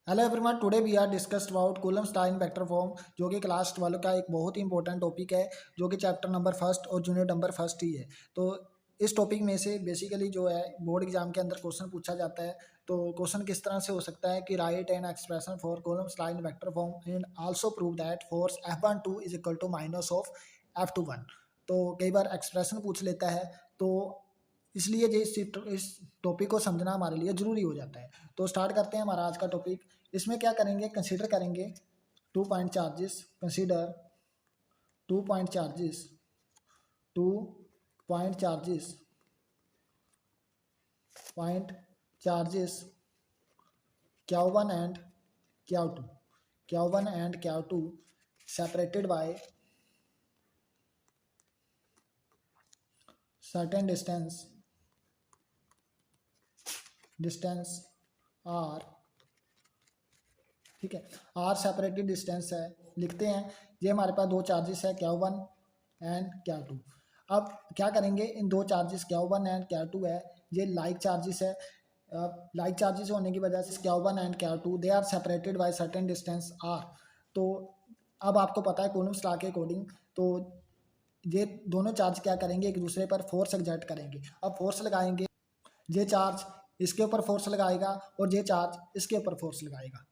Hello everyone, today we are discussed about Coulomb's law in vector form, जो कि class 12 का एक बहुत ही इंपॉर्टेंट टॉपिक है, जो कि चैप्टर नंबर फर्स्ट और जूनियर नंबर फर्स्ट ही है। तो इस टॉपिक में से बेसिकली जो है बोर्ड एग्जाम के अंदर क्वेश्चन पूछा जाता है। तो क्वेश्चन किस तरह से हो सकता है कि write an expression for Coulomb's law in vector form and also prove that force F12 is equal to minus of F21। तो कई बार एक्सप्रेशन पूछ लेता है, तो इसलिए जो इस टॉपिक को समझना हमारे लिए ज़रूरी हो जाता है। तो स्टार्ट करते हैं हमारा आज का टॉपिक। इसमें क्या करेंगे, कंसीडर करेंगे 2 point charges. Consider 2 point charges, 2 point charges, point charges Q1 and Q2, Q1 and Q2 separated by certain distance r। ठीक है, आर सेपरेटेड डिस्टेंस है। लिखते हैं ये हमारे पास दो चार्जेस है Q1 एंड Q2। अब क्या करेंगे, इन दो चार्जेस Q1 एंड Q2 है, ये लाइक चार्जेस है। लाइक चार्जेस होने की वजह से Q1 and Q2 they are separated by certain distance r। तो अब आपको पता है कूलम्स लॉ के अकॉर्डिंग, तो ये दोनों चार्ज क्या करेंगे, एक दूसरे पर फोर्स एक्सर्ट करेंगे। अब फोर्स लगाएंगे, ये चार्ज इसके ऊपर फोर्स लगाएगा और ये चार्ज इसके ऊपर फोर्स लगाएगा।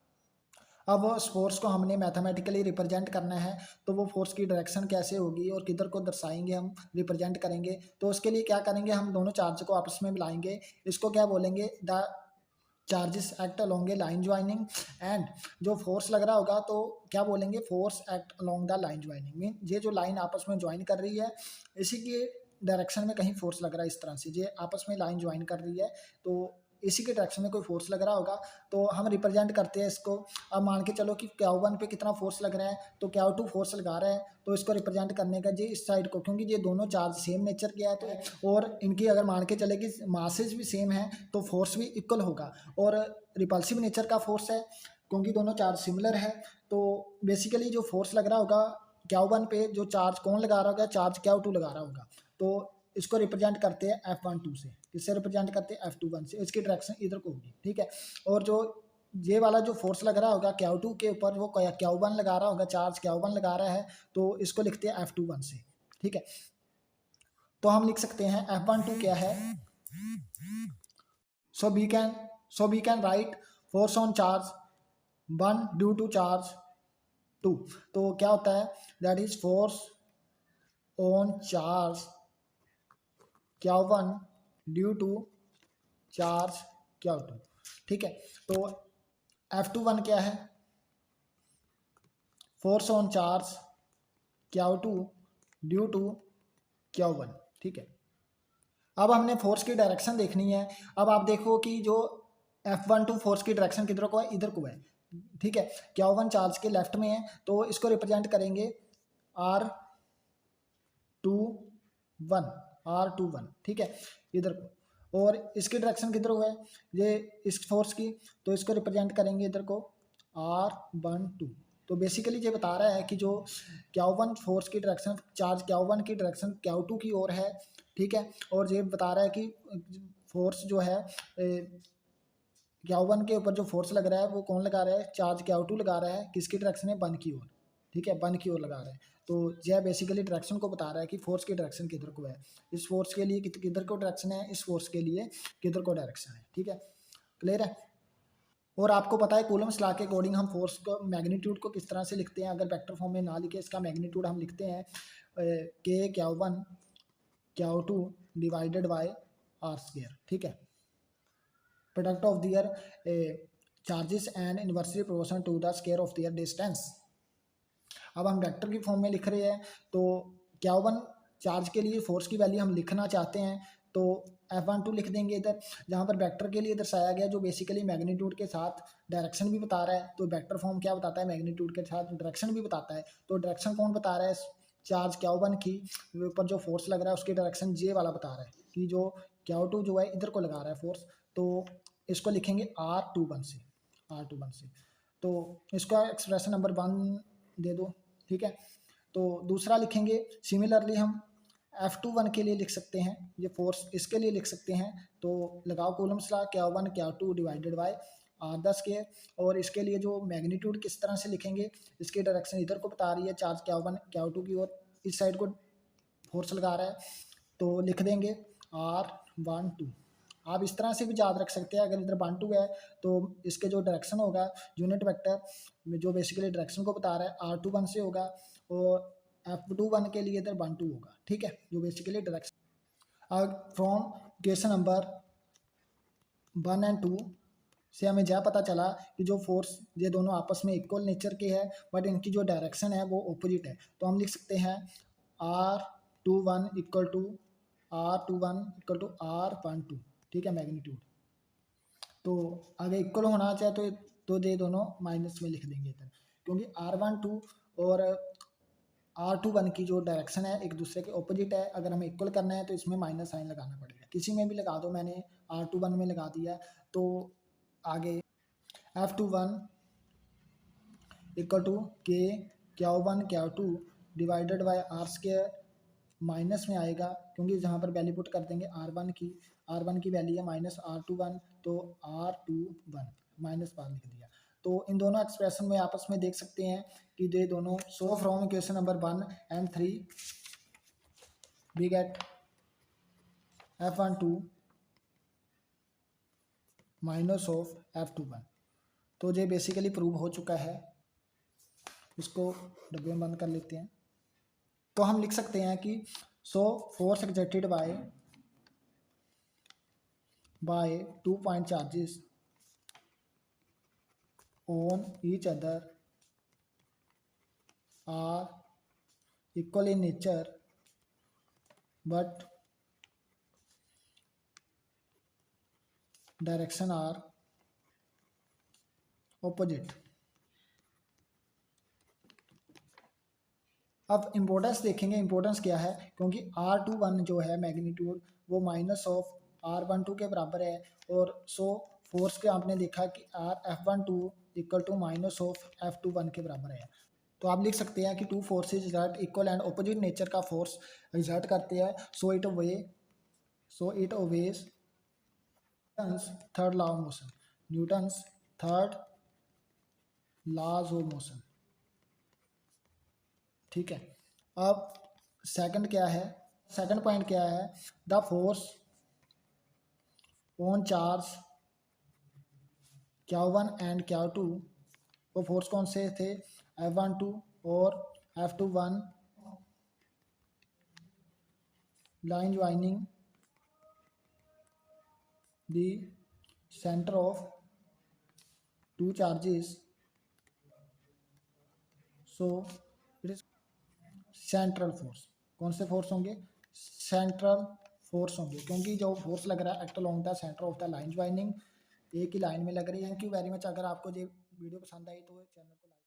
अब उस फोर्स को हमने मैथमेटिकली रिप्रेजेंट करना है, तो वो फोर्स की डायरेक्शन कैसे होगी और किधर को दर्शाएंगे, हम रिप्रेजेंट करेंगे। तो उसके लिए क्या करेंगे, हम दोनों चार्ज को आपस में मिलाएंगे। इसको क्या बोलेंगे, the charges act along A line joining. And जो फोर्स लग रहा होगा तो क्या बोलेंगे, force act along the line joining. Mean ये जो लाइन आपस में ज्वाइन कर रही है, इसी के डायरेक्शन में कहीं फोर्स लग रहा है। इस तरह से ये आपस में लाइन ज्वाइन कर रही है, तो इसी के डायरेक्शन में कोई फोर्स लग रहा होगा, तो हम रिप्रेजेंट करते हैं इसको। अब मान के चलो कि Q1 पे कितना फोर्स लग रहा है, तो Q2 फोर्स लगा रहा है, तो इसको रिप्रेजेंट करने का जी इस साइड को, क्योंकि ये दोनों चार्ज सेम नेचर के है, तो और इनकी अगर मान के चले कि मासेज भी सेम है, तो फोर्स भी इक्वल होगा। और रिपल्सिव नेचर का फोर्स है, क्योंकि दोनों चार्ज सिमिलर है। तो बेसिकली जो फोर्स लग रहा होगा Q1 पे, जो चार्ज कौन लगा रहा होगा, चार्ज Q2 लगा रहा होगा। तो इसको रिप्रेजेंट करते हैं F12 से। किससे रिप्रेजेंट करते हैं, F21 से। इसकी डायरेक्शन इधर को होगी, ठीक है। और जो ये वाला जो फोर्स लग रहा होगा Q2 के ऊपर, वो Q1 लगा रहा होगा, चार्ज Q1 लगा रहा है, तो इसको लिखते हैं F21 से, ठीक है। तो हम लिख सकते हैं F12 क्या है, so we can write force on charge 1 due to charge 2। तो क्या होता है, that is force on charge Q1 due to charge Q2, ठीक है। तो F21 क्या है, force on charge Q2 due to Q1, ठीक है। अब हमने फोर्स की डायरेक्शन देखनी है। अब आप देखो कि जो F12 फोर्स की डायरेक्शन किधर को है, इधर को है, ठीक है। Q1 चार्ज के लेफ्ट में है, तो इसको रिप्रेजेंट करेंगे R21, ठीक है, इधर को। और इसकी डायरेक्शन किधर को है, ये इस फोर्स की, तो इसको रिप्रेजेंट करेंगे इधर को R12। तो बेसिकली ये बता रहा है कि जो Q1 फोर्स की डायरेक्शन, चार्ज Q1 की डायरेक्शन Q2 की ओर है, ठीक है। और ये बता रहा है कि फोर्स जो है Q1 के ऊपर जो फोर्स लग रहा है, वो कौन लगा रहा है, चार्ज Q2 लगा रहा है। किसकी डायरेक्शन है, 1 की ओर, ठीक है, 1 की ओर लगा रहा है। तो यह बेसिकली डायरेक्शन को बता रहा है कि फोर्स की डायरेक्शन किधर को है। इस फोर्स के लिए किधर को डायरेक्शन है, इस फोर्स के लिए किधर को डायरेक्शन है, ठीक है। क्लियर है। और आपको पता है कूलम्स लॉ के अकॉर्डिंग हम फोर्स को, मैग्नीट्यूड को किस तरह से लिखते हैं। अगर वेक्टर फॉर्म में ना लिखे, इसका मैग्नीट्यूड हम लिखते हैं K Q1 Q2 divided by R², ठीक है। Product of their charges and inversely proportional to the square of their distance. अब हम वेक्टर की फॉर्म में लिख रहे हैं, तो Q1 चार्ज के लिए फोर्स की वैल्यू हम लिखना चाहते हैं, तो F12 लिख देंगे इधर। जहाँ पर वेक्टर के लिए दर्शाया गया, जो बेसिकली मैग्नीट्यूड के साथ डायरेक्शन भी बता रहा है। तो वेक्टर फॉर्म क्या बताता है, मैग्नीट्यूड के साथ डायरेक्शन भी बताता है। तो डायरेक्शन कौन बता रहा है, चार्ज Q1 की ऊपर जो फोर्स लग रहा है, उसकी डायरेक्शन ये वाला बता रहा है कि जो Q2 जो है इधर को लगा रहा है फोर्स। तो इसको लिखेंगे R21 से, R21 से। तो इसका एक्सप्रेशन नंबर 1 दे दो, ठीक है। तो दूसरा लिखेंगे, सिमिलरली हम F21 के लिए लिख सकते हैं, ये फोर्स इसके लिए लिख सकते हैं। तो लगाओ Coulomb's law, Q1 Q2 divided by R10 के, और इसके लिए जो मैग्नीट्यूड किस तरह से लिखेंगे, इसकी डायरेक्शन इधर को बता रही है, चार्ज Q1 Q2 की ओर इस साइड को फोर्स लगा रहा है, तो लिख देंगे R12। आप इस तरह से भी याद रख सकते हैं, अगर इधर 12 है तो इसके जो डायरेक्शन होगा यूनिट वेक्टर में जो बेसिकली डायरेक्शन को बता रहा है R21 से होगा, और F21 के लिए इधर 12 होगा, ठीक है, जो basically direction. From question number 1 and 2 से हमें यह पता चला कि जो फोर्स ये दोनों आपस में इक्वल नेचर के हैं, बट इनकी जो डायरेक्शन है वो ऑपोजिट है। तो हम लिख सकते हैं R21 इक्वल टू R12, ठीक है, मैग्नीट्यूड। तो अगर इक्वल होना चाहे तो ये दोनों माइनस में लिख देंगे इधर, क्योंकि R12 और R21 की जो डायरेक्शन है एक दूसरे के ऑपोजिट है। अगर हमें इक्वल करना है तो इसमें माइनस साइन लगाना पड़ेगा, किसी में भी लगा दो, मैंने R21 में लगा दिया। तो आगे F21 इक्वल टू के Q1 Q2 divided by R² minus में आएगा, क्योंकि जहाँ पर वैल्यू पुट कर देंगे R1 की वैल्यू है -R21, तो R21 माइनस बार लिख दिया। तो इन दोनों एक्सप्रेशन में आपस में देख सकते हैं कि ये दोनों, so from question number 1 and 3 we get F12 minus of F21। तो ये बेसिकली प्रूव हो चुका है। इसको डब्बे में बंद कर लेते हैं। तो हम लिख सकते हैं कि so force exerted by 2 point charges on each other are equal in nature, but direction are opposite. अब इम्पोर्टेंस देखेंगे, इम्पोर्टेंस क्या है, क्योंकि R21 जो है मैग्नीट्यूड वो माइनस ऑफ R12 के बराबर है, और सो फोर्स के आपने देखा कि F12 equal to minus of F21 के बराबर है। तो आप लिख सकते हैं कि two forces exert equal and opposite nature का फोर्स एग्जर्ट करते हैं, so it obeys third law of motion, Newton's third laws of motion, ठीक है। अब सेकंड क्या है, सेकंड पॉइंट क्या है, the force on charge Q1 and Q2, वो फोर्स कौन से थे, F12 और F21 line joining the centre of two charges, so it is central force. कौन से फोर्स होंगे, सेंट्रल फोर्स होंगे, क्योंकि जो फोर्स लग रहा है act along the centre of the line joining, एक ही लाइन में लग रही है। Thank you very much. अगर आपको ये वीडियो पसंद आई तो चैनल को